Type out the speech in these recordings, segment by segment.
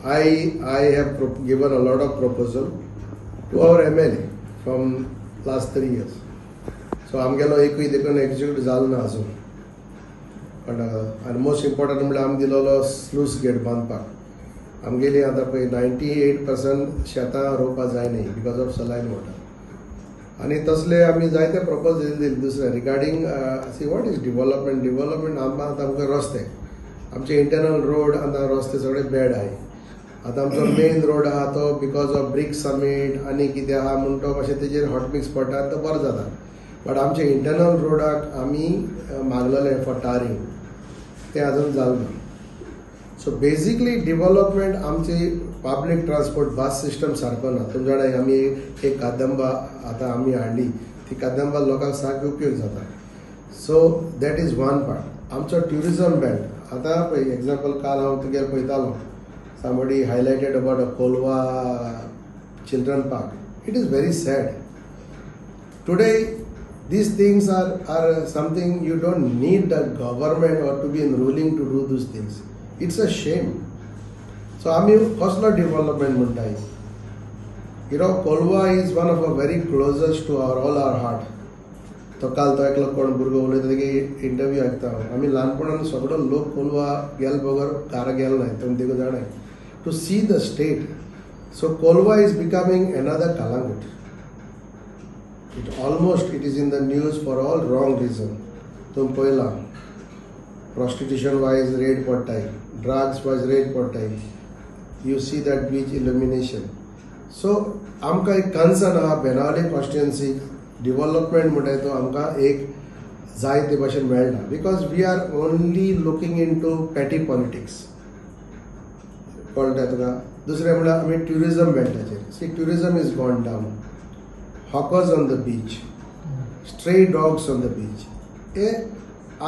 I have given a lot of proposal to our MLA from last 3 years. So आमगेलो एकूय देखून execute जालो ना अजून. पण आनी मोस्ट इम्पॉर्टंट म्हणल्यार आमी दिलोलो स्लूस गेट बांदपाक. आमगेली आतां पळय 98% शेतां रोवपा जायनाय बिकॉज ऑफ सलायन वॉटर. आनी तसले आमी जायते प्रपोजल दिले दुसरे regarding see what is development आमकां रस्ते आमचे इंटरनल रोड आतां रस्ते सगळे बॅड आहाय. आतां आमचो मेन रोड आहा तो बिकॉज ऑफ ब्रिक समीट आनी कितें आहा म्हूण तो मातशें तेजेर हॉट मिक्स पडटा तो बरो जाता. बट आमचे इंटरनल रोडाक आमी मागलेले फॉर टारींग तें आजून जालें ना. सो बेजिकली डेव्हलपमेंट आमची पब्लीक ट्रान्सपोर्ट बस सिस्टम सारको ना. तुमी जाणाय आमी एक कादंबा आतां आमी हाडली ती कादंबा लोकांक सारको उपयोग जाता. So that is one part. आमचो ट्युरिजम बेल्ट आतां पळय एग्जाम्पल काल हांव तुगेर पळयतालो somebody highlighted about a Kolwa children park. It is very sad. Today, these things are something you don't need the government or to be in ruling to do those things. It's a shame. So, आमी कसलो development म्हणटाय. You know, Kolwa is one of our very closest to all our heart. तो काल तो एकलो कोण भुरगो उलयता तेगे इंटरव्यू आयकता हांव. आमी ल्हानपणान सगळो लोक कोलवा गेल बगर कार गेल नाय तुमी देखून जाणाय. To see the state. So Kolwa is becoming another Kalangut. It is in the news for all wrong reason. Tum poila prostitution wise raid pottai, drugs wise raid pottai. You see that beach illumination. So amka ek concern aha Benali constituency development म्हणटाय तो आमकां एक जाय ते भाशेन मेळना because we are only looking into petty politics. कळटा तुका. दुसरें म्हणल्यार आमी ट्युरिजम बेल्टाचेर see tourism is gone down. Hawkers on the beach, stray dogs on the beach, हे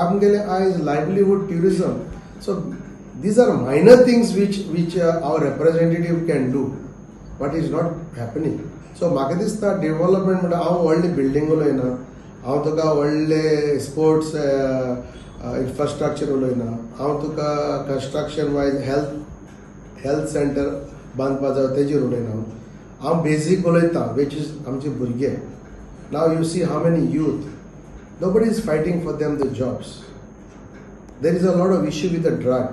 आमगेले आयज livelihood tourism. So these are minor things which our representative can do but is not happening. So म्हाका दिसता development म्हणटा हांव व्हडली building उलयना, हांव तुका व्हडले स्पोर्ट्स इन्फ्रास्ट्रक्चर उलयना, हांव तुका कंस्ट्रक्शन वायज हेल्थ सेंटर बांदपा जाय तेजेर उलयना. हांव बेजीक उलयतां वीच इज आमचे भुरगे. Now you see how many youth nobody is fighting for them the jobs. There is a lot of issue with the drug.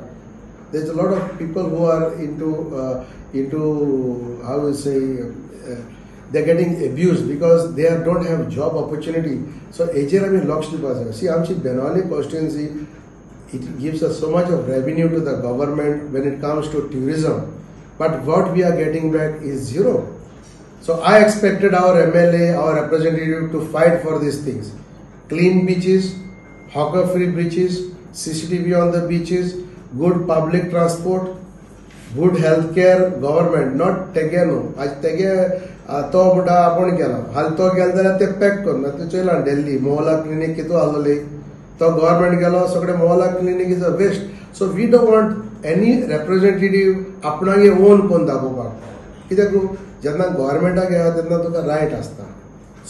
There is a lot of people who are into how you say they're getting abused because they don't have job opportunity. So हेजेर आमी लक्ष दिवपाक जाय. सी आमची Benaulim constituency it gives us so much of revenue to the government when it comes to tourism, but what we are getting back is zero. So I expected our MLA, our representative to fight for these things. Clean beaches, hawker free beaches, CCTV on the beaches, good public transport, good healthcare, government, not tegeno. आज तेगे तो बुटा आपण केला हाल तो गेल जाल्यार ते pack करना. तूं चयला दिल्ली मोहल्ला क्लिनिक कितू आसलोली तो गव्हर्मेंट गेलो सगळे mohalla clinic is a waste. So we don't want any representative आपणागे ओन कोण दाखोवपाक. कित्याक जेन्ना गव्हर्मेंटाक येता तेन्ना तुका रायट आसता.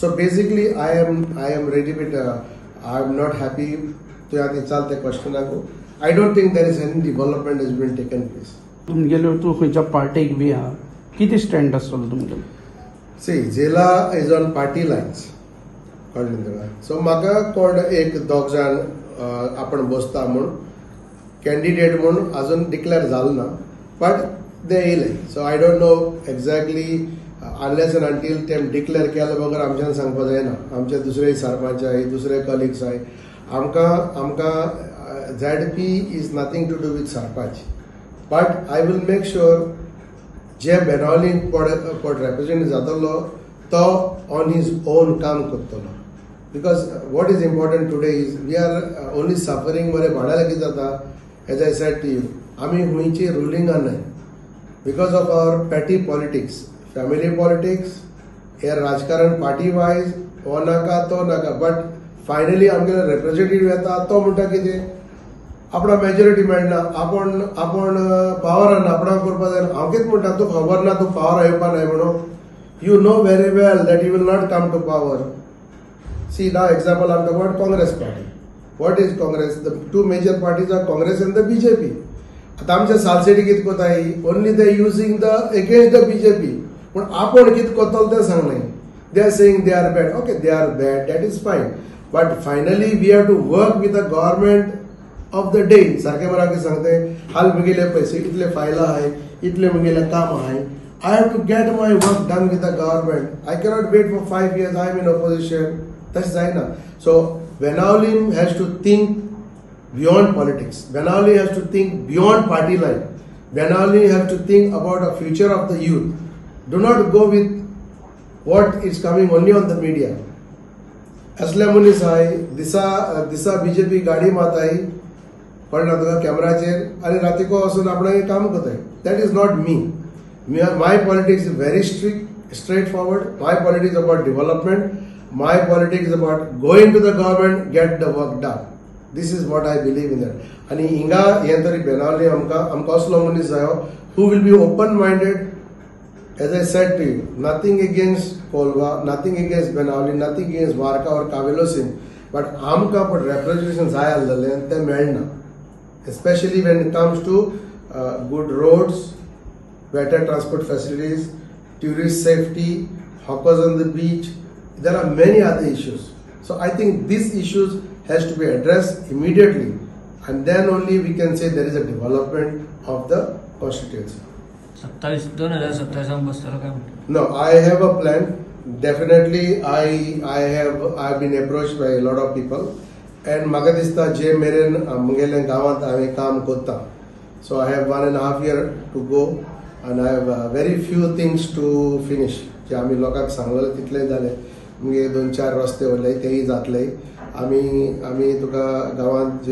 So basically I am ready with I am not happy. तुवें आतां विचारलें त्या क्वेश्चनाक I don't think there is any development is been taken place. तुमगेलो तूं खंयच्या पार्टीक बी आहा कितें स्टँड आसतलो तुमगेलो. सी झेला इज ऑन पार्टी लायन्स कळ्ळें तुका. सो म्हाका कोण एक दोग जाण आपण बसता म्हूण कॅन्डिडेट म्हूण आजून डिक्लेअर जालो ना बट ते येयले. So I don't know exactly unless and until तेम डिक्लेअर केले बगर आमच्यान सांगपा जायना. आमचे दुसरे सरपंच आहाय दुसरे कलिग्स आहाय. आमकां ZP is nothing to do with sarpanch but I will make sure जे बेनावलीन कोण रिप्रेझेंट जातलो तो ऑन हीज ओन काम करतलो. Because what is important today is we are only suffering बरें भाड्याला कितें जाता as I said to you आमी हुंयची रुलिंगान न्हय because of our petty politics family politics हे राजकारण पार्टी वायज हो नाका तो नाका बट फायनली आमगेलो रिप्रेझेंटेटिव्ह येता तो म्हणटा कितें आपणा मेजॉरिटी मेळना आपण पावरान आपणा करपा जाय. हांव कितें म्हणटा तूं खबर ना तूं पावर येवपा न्हय म्हणून. You know very well that you will not come to power. See now example I'm talking about Congress party. What is Congress? The two major parties are Congress and the BJP. आता आमच्या सालसेटी कितें कोताय only they using the against the BJP पूण आपण कितें कोतलो तें सांगनाय they are saying they are bad okay they are bad that is fine but finally we have to work with the government of the day सारखे मला कितें सांगते हाल मुगेले पयसे इतले फायला आहाय इतले मुगेले काम आहाय I have to get my work done with the government. I cannot wait for 5 years. I am in opposition. That's Zaina. So Benalim has to think beyond politics. Benalim has to think beyond party line. Benalim has to think about the future of the youth. Do not go with what is coming only on the media. असले मनीस आहाय दिसा BJP गाडी माताय कळना तुका कॅमेराचेर आनी रातीको वचून आपणाक काम कोताय that is not me My politics is very straightforward. My politics is about development. My politics is about going to the government, get the work done. This is what I believe in that. And inga yentari Benali amka aslo manis jayo who will be open-minded. As I said to you, nothing against Kolva, nothing against Benali, nothing against Varka or Kavelosin, but amka but representations I aldale ante melna. Especially when it comes to good roads, better transport facilities, tourist safety, hawkers on the beach. There are many other issues. So I think these issues has to be addressed immediately, and then only we can say there is a development of the constituency. 2027 बसतलो काय म्हणतो? No, I have a plan. Definitely, I've been approached by a lot of people, and म्हाका दिसता जे मेरेन मुगेले गावांत हांवें काम कोत्ता. So I have 1.5 years to go. And I have very few things to finish. जे आमी लोकांक सांगलेले तितले जाले मुगे 2-4 रस्ते उरले तेही जातले आमी तुका गांवांत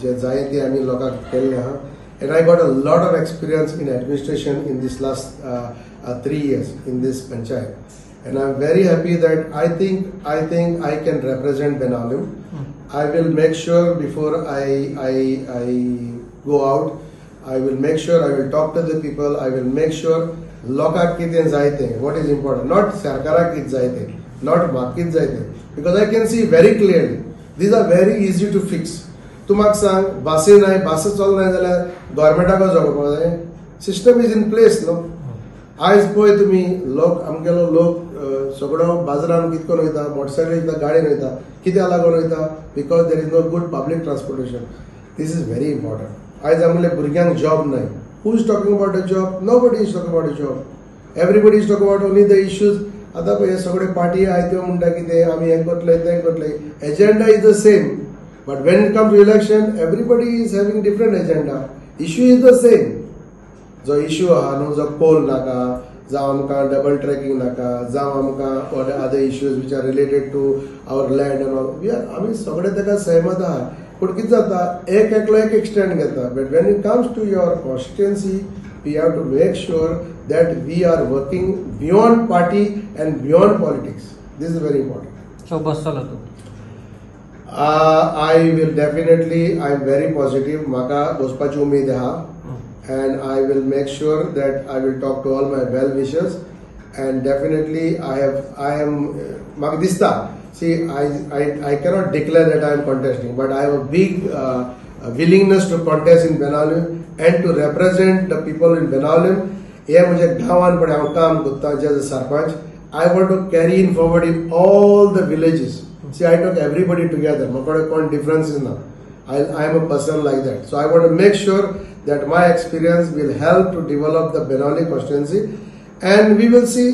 जे जाय ते आमी लोकांक केल्ले आहा and I got a lot of experience in administration in this last 3 years in this panchayat and I'm very happy that I think I can represent Benalim. I will make sure before I go out I will make sure I will talk to the people. I will make sure lokak kiten zaite. What is important? Not sarkarak kit zaite. Not market zaite. Because I can see very clearly. These are very easy to fix. तुमाक सांग बासे नाही बास चल नाही जाल्यार गव्हर्मेंटाक जगोवपाक जाय. System is in place no. आयज पळय तुमी लोक आमगेलो लोक सगळो बाजारान कितकोन वयता मोटरसायकल वयता गाडयेन वयता कित्याक लागून वयता because there is no good public transportation this is very important आयज आमगेले भुरग्यांक जॉब नाही who is talking about a job nobody is talking about a job everybody is talking about only the issues आतां पळय हे सगळे party आहाय त्यो म्हणटा कितें आमी हें करतले तें करतले agenda is the same but when it comes to election everybody is having different agenda issue is the same जो इश्यू आहा न्हू जो पोल नाका जावं आमकां डबल ट्रॅकिंग नाका जावं आमकां other issues which are related to our land and all we are आमी सगळे ताका सहमत आहा पूण कितें जाता एकलो एक एक्सटेंड घेता but when it comes to your constituency we have to make sure that we are working beyond party and beyond politics this is very important so बसतलो तू I will definitely, I am very positive म्हाका बसपाची उमेद आहा and I will make sure that I will talk to all my well wishers and definitely I am म्हाका दिसता see I cannot declare that I am contesting but I have a big willingness to contest in Benalim and to represent the people in Benalim हे म्हणजे गांवान पण हांव काम करता as a sarpanch I want to carry in forward in all the villages see I took everybody together म्हाका कोण difference is not I am a person like that so I want to make sure that my experience will help to develop the Benali constituency and we will see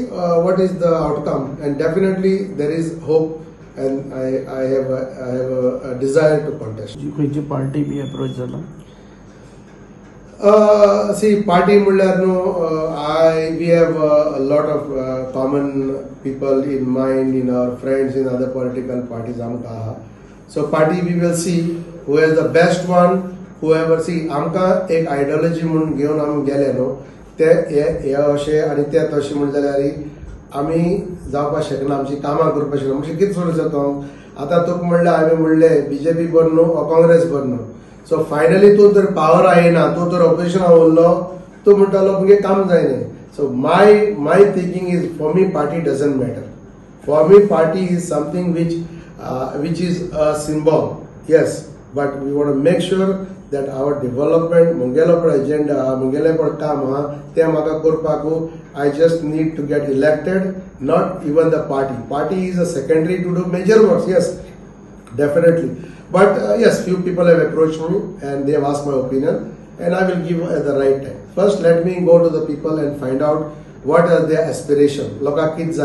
what is the outcome and definitely there is hope and I have a desire to contest. खंयची party B approach जाला? See party म्हणल्यार न्हू we have a lot of common people in mind in our friends in other political parties आमकां आहा so party we will see who is the best one whoever see आमकां एक ideology म्हणून घेवन आमी गेले न्हू ते हे अशें आनी ते तशें म्हणलें जाल्यार आमी जावपाक शकना आमची कामां करपाक शकना म्हणजे कितें सोडूं जाता आतां तुका म्हणलें हांवें म्हणलें बीजेपी बरो न्हू ओ काँग्रेस बरो न्हू सो फायनली तूं तर पावर आयना तूं तर ऑपोजिशनाक उरलो तूं म्हणटालो मुगे काम जायना so my thinking is for me party doesn't matter for me party is something which is a symbol yes but we want to make sure that our development, mungelo पर agenda, mungele पर काम हा, ते माका करपाकू. I just need to get elected, not even the party. Party is a secondary to do major works. Yes, definitely. But yes, few people have approached me and they have asked my opinion, and I will give at the right time. First, let me go to the people and find out what are their aspirations. Loka kids